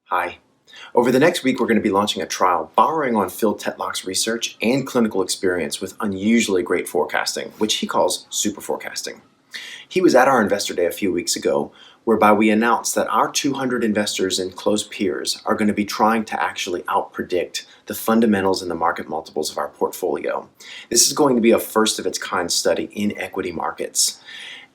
Hi. Over the next week, we're going to be launching a trial borrowing on Phil Tetlock's research and clinical experience with unusually great forecasting, which he calls Superforecasting. He was at our Investor Day a few weeks ago, whereby we announced that our 200 investors and close peers are going to be trying to actually outpredict the fundamentals and the market multiples of our portfolio. This is going to be a first-of-its-kind study in equity markets.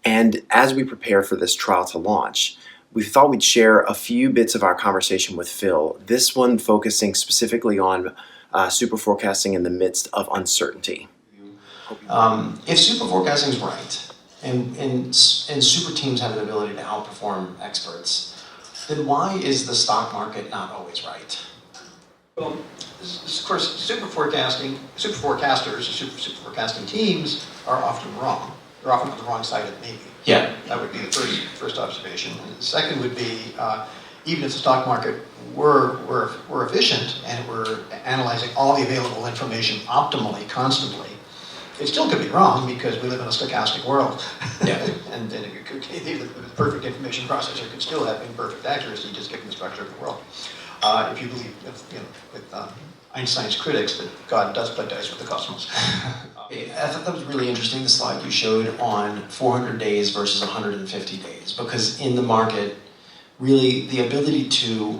And as we prepare for this trial to launch, we thought we'd share a few bits of our conversation with Phil, this one focusing specifically on super forecasting in the midst of uncertainty. If super forecasting is right, and super teams have an ability to outperform experts, then why is the stock market not always right? Well, of course, super forecasters, super forecasting teams are often wrong. They're often on the wrong side of the maybe. Yeah. That would be the first observation. And the second would be, even if the stock market were efficient and we're analyzing all the available information optimally, constantly, it still could be wrong because we live in a stochastic world. Yeah. and the perfect information processor could still have imperfect accuracy just given the structure of the world. If you believe, with Einstein's critics, that God does play dice with the cosmos. I thought that was really interesting, the slide you showed on 400 days versus 150 days, because in the market, really the ability to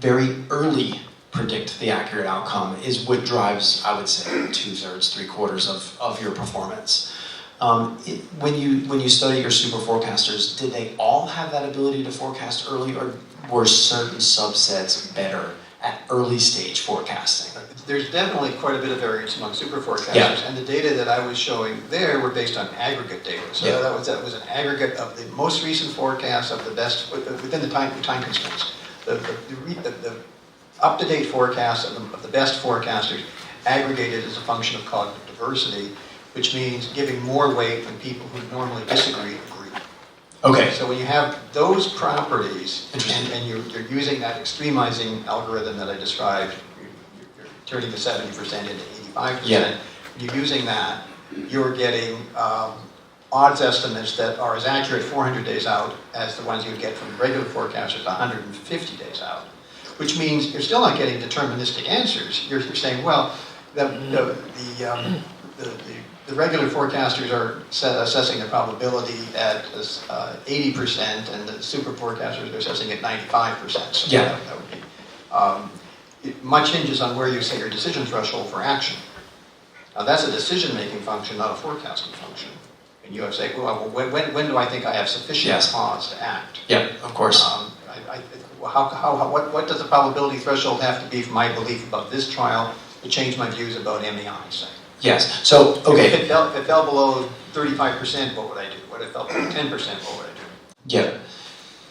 very early predict the accurate outcome is what drives, I would say, 2/3, 3/4 of your performance. When you study your super forecasters, did they all have that ability to forecast early, or were certain subsets better at early stage forecasting? There's definitely quite a bit of variance among super forecasters, and the data that I was showing there were based on aggregate data. So that was an aggregate of the most recent forecasts of the best within the time constraints. The up-to-date forecasts of the best forecasters aggregated as a function of cognitive diversity, which means giving more weight when people who normally disagree agree. Okay. So when you have those properties, and you're using that extremizing algorithm that I described, you're turning the 70% into 85%. Yeah. You're using that, you're getting odds estimates that are as accurate 400 days out as the ones you would get from regular forecasters 150 days out. Which means you're still not getting deterministic answers. You're saying, well, the regular forecasters are assessing the probability at 80%, and the super forecasters are assessing at 95%. So yeah. that would be much hinges on where you set your decision threshold for action. Now that's a decision-making function, not a forecasting function. And you have to say, well, when do I think I have sufficient cause to act? Yeah, of course. What does the probability threshold have to be for my belief about this trial to change my views about MEI, say? Yes. So, okay. If it fell below 35%, what would I do? What if it fell below 10%, what would I do? Yeah.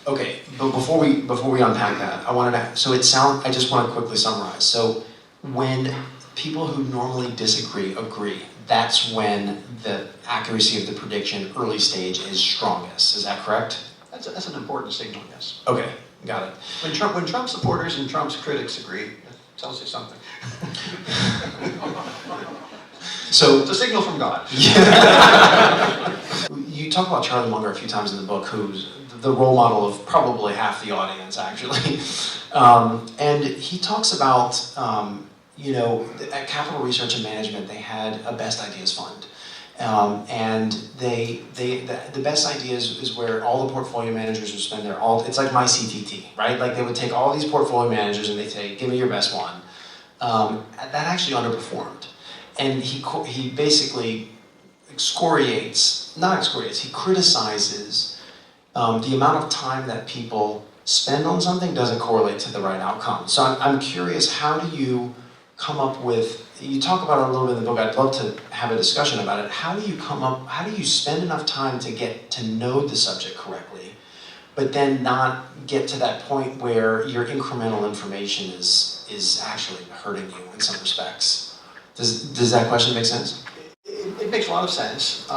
Okay. But before we unpack that, I just want to quickly summarize. So, when people who normally disagree agree, that's when the accuracy of the prediction early stage is strongest. Is that correct? That's an important signal, yes. Okay. Got it. When Trump supporters and Trump's critics agree, it tells you something. So it's a signal from God. You talk about Charlie Munger a few times in the book, who's the role model of probably half the audience, actually. And he talks about, at Capital Research and Management, they had a Best Ideas Fund. And the best ideas is where all the portfolio managers would spend it's like my CTT, right? Like they would take all these portfolio managers and they'd say, give me your best one. That actually underperformed. And he basically he criticizes the amount of time that people spend on something doesn't correlate to the right outcome. So I'm curious, how do you come up with, you talk about it a little bit in the book, I'd love to have a discussion about it. How do you spend enough time to get to know the subject correctly, but then not get to that point where your incremental information is actually hurting you in some respects? Does that question make sense? It makes a lot of sense.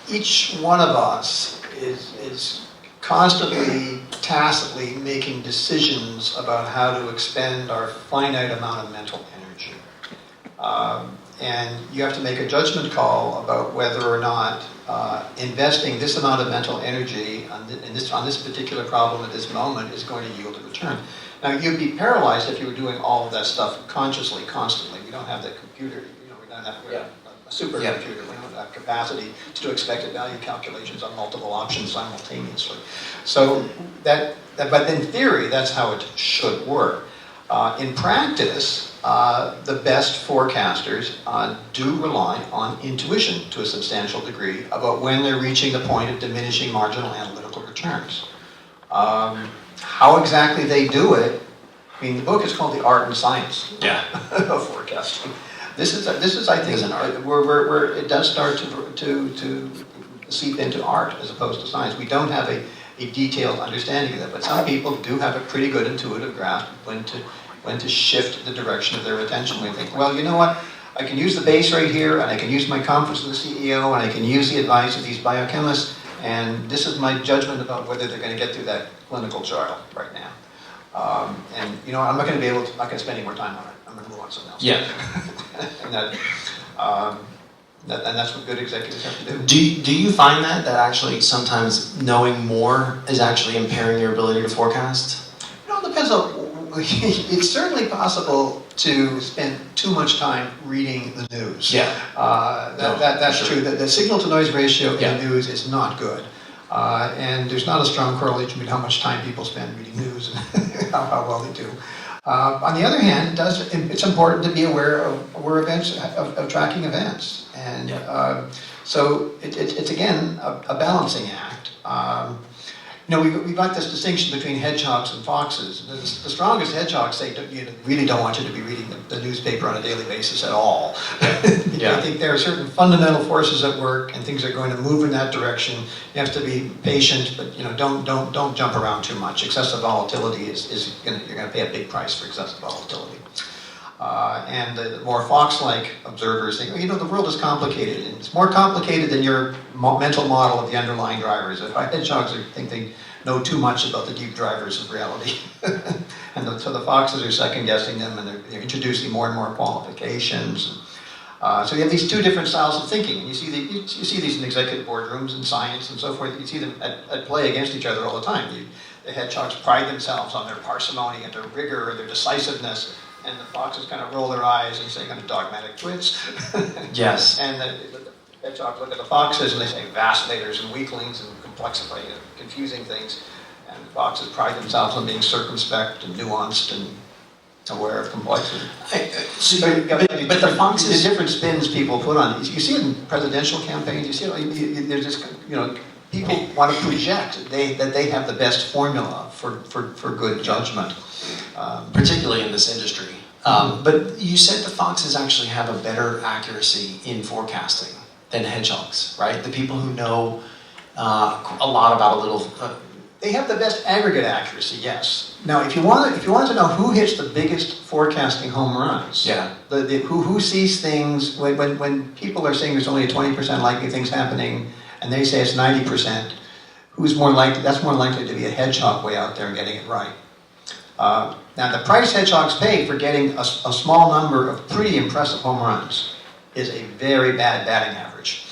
Each one of us is constantly, tacitly making decisions about how to expend our finite amount of mental energy. and you have to make a judgment call about whether or not investing this amount of mental energy on this particular problem at this moment is going to yield a return. Now, you'd be paralyzed if you were doing all of that stuff consciously, constantly. We don't have that computer. We don't have a supercomputer. We don't have capacity to do expected value calculations on multiple options simultaneously. So but in theory, that's how it should work. In practice, the best forecasters do rely on intuition to a substantial degree about when they're reaching the point of diminishing marginal analytical returns. How exactly they do it, I mean, the book is called The Art and Science of Forecasting. This is I think, an art where it does start to seep into art as opposed to science. We don't have a detailed understanding of that, but some people do have a pretty good intuitive grasp when to shift the direction of their attention. We think, well, you know what? I can use the base right here, and I can use my conference with the CEO, and I can use the advice of these biochemists, and this is my judgment about whether they're going to get through that clinical trial right now. And you know, I'm not going to spend any more time on it. I'm going to move on to something else. Yeah. And that's what good executives have to do. Do you find that actually sometimes knowing more is actually impairing your ability to forecast? You know, it depends on. It's certainly possible to spend too much time reading the news. Yeah. That's sure. true. The signal-to-noise ratio in the news is not good. And there's not a strong correlation between how much time people spend reading news and how well they do. On the other hand, it's important to be aware of events, of tracking events. And so it's again, a balancing act. You know, we've got this distinction between hedgehogs and foxes. The strongest hedgehogs say really don't want you to be reading the newspaper on a daily basis at all. I think there are certain fundamental forces at work, and things are going to move in that direction. You have to be patient, but you know, don't jump around too much. Excessive volatility you're going to pay a big price for excessive volatility. And the more fox-like observers think, you know, the world is complicated, and it's more complicated than your mental model of the underlying drivers. If hedgehogs think they know too much about the deep drivers of reality, and so the foxes are second-guessing them, and they're introducing more and more qualifications. So you have these two different styles of thinking, and you see these in executive boardrooms and science and so forth. You see them at play against each other all the time. The hedgehogs pride themselves on their parsimony and their rigor and their decisiveness. And the foxes kind of roll their eyes and say kind of dogmatic twits. Yes. And the hedgehogs look at the foxes and they say vacillator's and weaklings and complexifying and confusing things. And the foxes pride themselves on being circumspect and nuanced and aware of complexity. But the foxes... The different spins people put on it. You see it in presidential campaigns. You see it, there's this, you know, people want to project that they have the best formula for good judgment. Particularly in this industry. But you said the foxes actually have a better accuracy in forecasting than hedgehogs, right? The people who know a lot about a little... They have the best aggregate accuracy, yes. Now, if you want to know who hits the biggest forecasting home runs, who sees things, when people are saying there's only a 20% likely things happening, and they say it's 90%, who's more likely? That's more likely to be a hedgehog way out there and getting it right. Now, the price hedgehogs pay for getting a small number of pretty impressive home runs is a very bad batting average.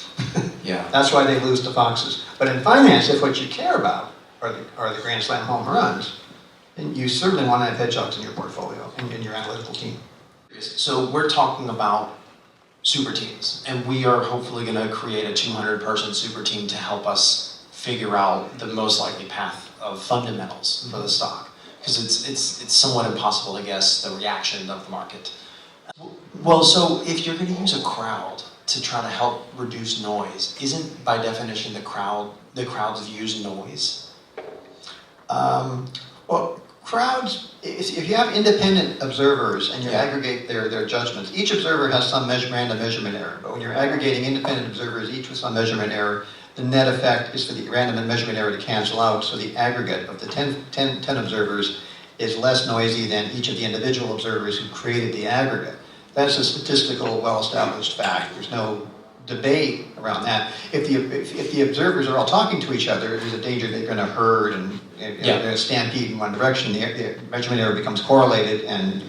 That's why they lose to foxes. But in finance, if what you care about are the Grand Slam home runs, then you certainly want to have hedgehogs in your portfolio and in your analytical team. So we're talking about super teams, and we are hopefully going to create a 200-person super team to help us figure out the most likely path of fundamentals for the stock. Because it's somewhat impossible to guess the reaction of the market. Well, so if you're going to use a crowd to try to help reduce noise, isn't by definition the crowd's views noise? Well, crowds, if you have independent observers and you aggregate their judgments, each observer has some random measurement error. But when you're aggregating independent observers, each with some measurement error, the net effect is for the random measurement error to cancel out, so the aggregate of the 10 observers is less noisy than each of the individual observers who created the aggregate. That's a statistical, well-established fact. There's no debate around that. If the observers are all talking to each other, there's a danger they're going to herd and they're going to stampede in one direction. The measurement error becomes correlated and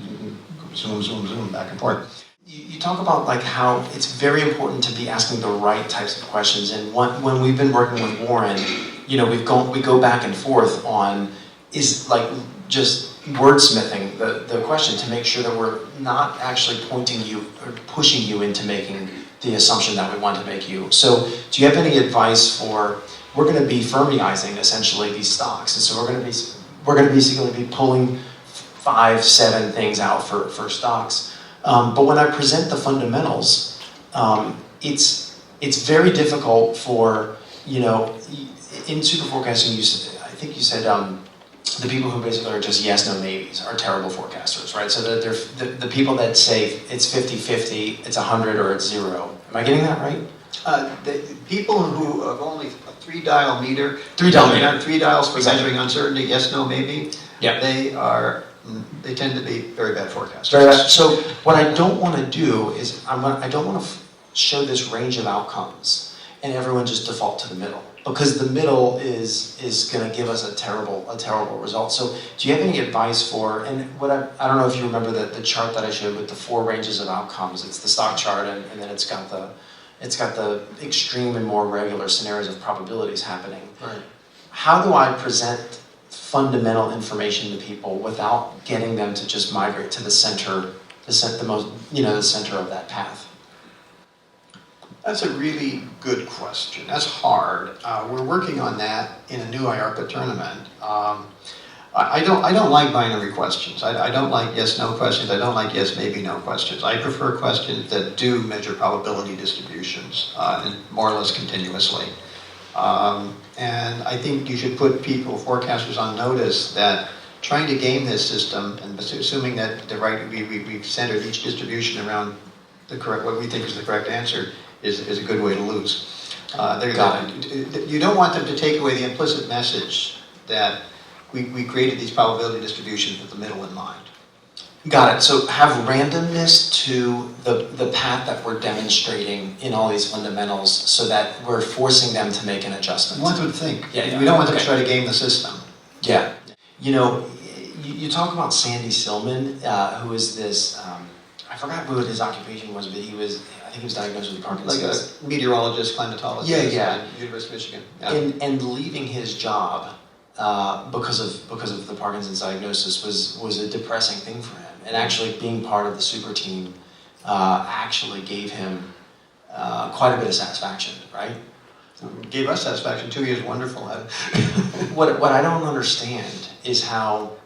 zoom, back and forth. You talk about like how it's very important to be asking the right types of questions, and when we've been working with Warren, we go back and forth on is like just wordsmithing the question to make sure that we're not actually pointing you or pushing you into making the assumption that we want to make you. So do you have any advice for, we're going to be Fermiizing essentially these stocks, and so we're going to basically be pulling 5-7 things out for stocks. But when I present the fundamentals, it's very difficult for, in Superforecasting, I think you said the people who basically are just yes, no, maybes are terrible forecasters, right? So that they're the people that say it's 50-50, it's 100, or it's 0. Am I getting that right? The people who have only a 3-dial meter, 3-dial meter, 3 dials for exactly. measuring uncertainty, yes, no, maybe, Yeah. they tend to be very bad forecasters. Very bad. So what I don't want to do is I don't want to show this range of outcomes and everyone just default to the middle, because the middle is going to give us a terrible result. So do you have any advice for, and I don't know if you remember the chart that I showed with the 4 ranges of outcomes. It's the stock chart, and then it's got the extreme and more regular scenarios of probabilities happening. Right. How do I present fundamental information to people without getting them to just migrate to the center, the center of that path? That's a really good question. That's hard. We're working on that in a new IARPA tournament. I don't like binary questions. I don't like yes, no questions. I don't like yes, maybe, no questions. I prefer questions that do measure probability distributions and more or less continuously. And I think you should put forecasters on notice that trying to game this system and assuming that we've centered each distribution around what we think is the correct answer is a good way to lose. You don't want them to take away the implicit message that we created these probability distributions with the middle in mind. Got it. So have randomness to the path that we're demonstrating in all these fundamentals so that we're forcing them to make an adjustment. One would think. Yeah. We don't want them to try to game the system. Yeah. You talk about Sandy Silman, who is this, I forgot what his occupation was, but I think he was diagnosed with Parkinson's. Like a meteorologist, climatologist. Yeah. University of Michigan. Yeah. And leaving his job because of the Parkinson's diagnosis was a depressing thing for him. And actually being part of the super team actually gave him quite a bit of satisfaction, right? Gave us satisfaction too. He was wonderful at it. What I don't understand is how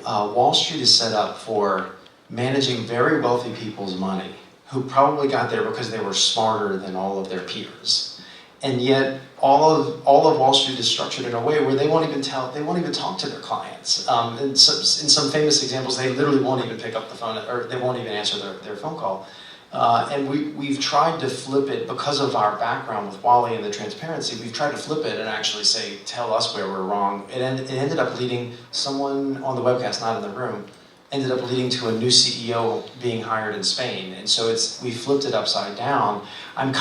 Wall Street is set up for managing very wealthy people's money who probably got there because they were smarter than all of their peers. And yet all of Wall Street is structured in a way where they won't even talk to their clients. In some famous examples, they literally won't even pick up the phone, or they won't even answer their phone call. And we've tried to flip it because of our background with Wally and the transparency. We've tried to flip it and actually say, tell us where we're wrong. It ended up leading someone on the webcast, not in the room, ended up leading to a new CEO being hired in Spain. And so we flipped it upside down. I'm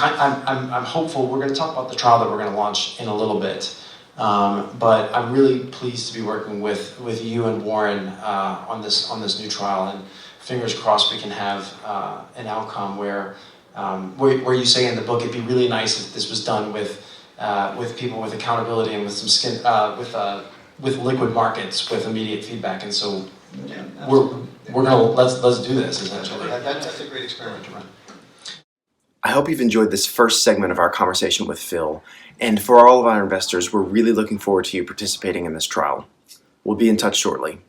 hopeful. We're going to talk about the trial that we're going to launch in a little bit. But I'm really pleased to be working with you and Warren on this new trial. And fingers crossed we can have an outcome where you say in the book, it'd be really nice if this was done with people with accountability and with some skin, with liquid markets with immediate feedback. And so we're gonna let's do this essentially. That's a great experiment to run. I hope you've enjoyed this first segment of our conversation with Phil. And for all of our investors, we're really looking forward to you participating in this trial. We'll be in touch shortly.